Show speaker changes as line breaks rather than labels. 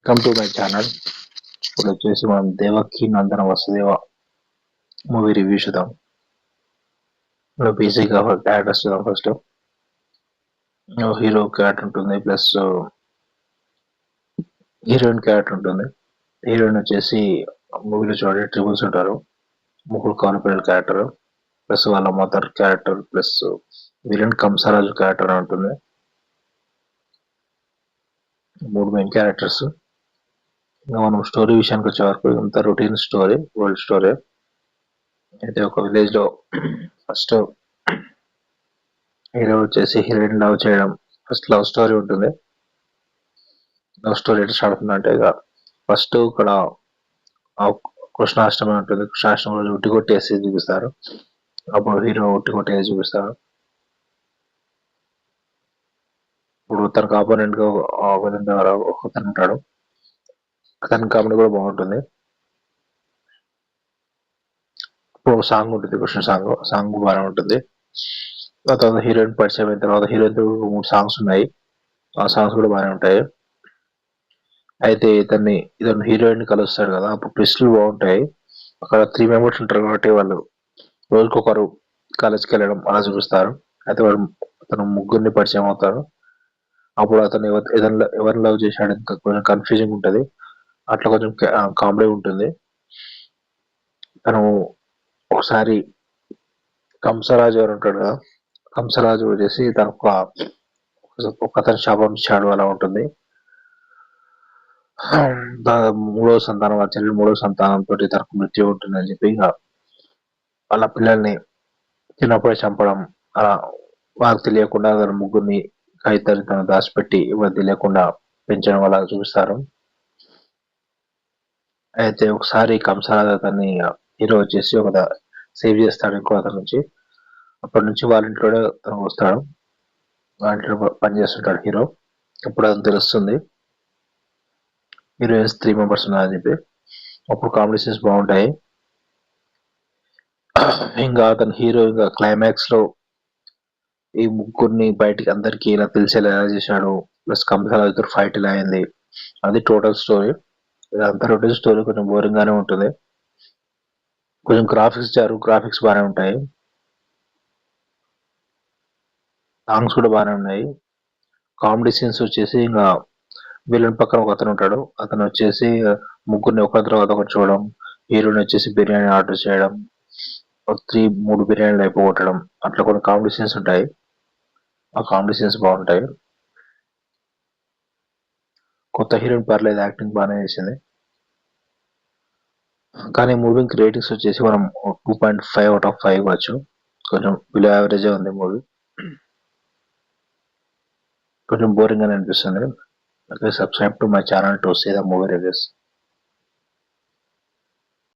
Come to my channel. ఇప్పుడు వచ్చేసి మనం దేవకి నందన వసుదేవ మూవీ రివ్యూ చూద్దాం. ఇప్పుడు బేసిక్గా క్యారెక్టర్స్ చూద్దాం. ఫస్ట్ హీరో క్యారెక్టర్ ఉంటుంది, ప్లస్ హీరోయిన్ క్యారెక్టర్ ఉంటుంది. హీరోయిన్ వచ్చేసి మూవీలో చూడండి ట్రిపుల్స్ ఉంటారు, ముగ్గురు కానిపేరు క్యారెక్టర్, ప్లస్ వాళ్ళ mother character, plus villain Kamsaraju character అని ఉంటుంది. మూడు మెయిన్ క్యారెక్టర్స్. ఇంకా మనం స్టోరీ విషయానికి వచ్చే వరకు ఇంత రొటీన్ స్టోరీ, వరల్డ్ స్టోరీ. అయితే ఒక విలేజ్ లో ఫస్ట్ హీరో వచ్చేసి హీరోయిన్ లవ్ చేయడం, ఫస్ట్ లవ్ స్టోరీ ఉంటుంది. లవ్ స్టోరీ ఎట్లా స్టార్ట్ అవుతుందంటే, ఇక ఫస్ట్ ఇక్కడ కృష్ణాష్టమి ఉంటుంది. కృష్ణాష్టమి రోజు ఉట్టి కొట్టేసి చూపిస్తారు. అప్పుడు హీరో ఉట్టి కొట్టేసి చూపిస్తారు. ఇప్పుడు తనకు ఆపోనెంట్ గా ఒకతను ఉంటాడు. అతని కామెడీ కూడా బాగుంటుంది. ఇప్పుడు ఒక సాంగ్ ఉంటుంది, కృష్ణ సాంగ్ బాగానే ఉంటుంది. ఆ తర్వాత హీరోయిన్ పరిచయం అయిన తర్వాత హీరోయిన్ 3 సాంగ్స్ ఉన్నాయి. ఆ సాంగ్స్ కూడా బాగానే ఉంటాయి. అయితే ఇతను హీరోయిన్ కలుస్తాడు కదా, అప్పుడు ట్విస్టులు బాగుంటాయి. అక్కడ 3 మెంబర్స్ ఉంటారు కాబట్టి వాళ్ళు రోజుకొకరు కాలేజ్కి వెళ్ళడం అలా చూపిస్తారు. అయితే అతను ముగ్గురిని పరిచయం అవుతారు. అప్పుడు అతను ఎవరిని లవ్ చేశాడు ఇంకా కొంచెం కన్ఫ్యూజింగ్ ఉంటుంది. అట్లా కొంచెం కామెడీ ఉంటుంది. తను ఒకసారి కంసరాజు ఎవరు ఉంటాడు కదా, కంసరాజు వచ్చేసి తనకు ఒక అతని శాపం ఇచ్చాడు అలా ఉంటుంది. మూడవ సంతానం, ఆ చెల్లి మూడవ సంతానంతో తనకు మృత్యు ఉంటుందని చెప్పి ఇంకా వాళ్ళ పిల్లల్ని చిన్నప్పుడే చంపడం, అలా వాళ్ళకి తెలియకుండా తన ముగ్గురిని ఇద్దరు తను దాచిపెట్టి ఎవరు తెలియకుండా పెంచడం అలా చూపిస్తారు. అయితే ఒకసారి కంసరాజు అతన్ని హీరో వచ్చేసి సేవ్ చేస్తాడు ఇంకో అతని నుంచి. అప్పటి నుంచి వాళ్ళ ఇంట్లోనే తను వస్తాడు, వాళ్ళ ఇంట్లో పని చేస్తుంటాడు హీరో. అప్పుడు అతను తెలుస్తుంది హీరోయిన్స్ 3 మెంబర్స్ ఉన్నారని చెప్పి. అప్పుడు కామెడీ సీన్స్ బాగుంటాయి. ఇంకా అతను హీరో ఇంకా క్లైమాక్స్ లో ఈ ముగ్గురిని బయటికి అందరికి ఇలా తెలిసేలా ఎలా చేశాడు, ప్లస్ కంసరాజుతో ఫైట్ ఎలా అయింది, అది టోటల్ స్టోరీ. ఇదంతా రొటీన్ స్టోరీ, కొంచెం బోరింగ్ గానే ఉంటుంది. కొంచెం గ్రాఫిక్స్ ఇచ్చారు, గ్రాఫిక్స్ బాగానే ఉంటాయి. సాంగ్స్ కూడా బాగానే ఉన్నాయి. కామెడీ సీన్స్ వచ్చేసి ఇంకా విలన్ పక్కన ఒక అతను ఉంటాడు, అతను వచ్చేసి ముగ్గురిని ఒకరి తర్వాత ఒకటి చూడడం, హీరోని వచ్చేసి బిర్యానీ ఆర్డర్ చేయడం, 3 బిర్యానీలు అయిపోగొట్టడం, అట్లా కొన్ని కామెడీ సీన్స్ ఉంటాయి. ఆ కామెడీ సీన్స్ బాగుంటాయి. కొత్త హీరోయిన్ పర్లేదు, యాక్టింగ్ బాగానే చేసింది. కానీ మూవీకి రేటింగ్స్ వచ్చేసి మనం 2.5 అవుట్ ఆఫ్ 5 ఇవ్వచ్చు. కొంచెం బిలో యావరేజ్ ఉంది మూవీ, కొంచెం బోరింగ్ అని అనిపిస్తుంది. Okay, subscribe to my channel to see the movie reviews.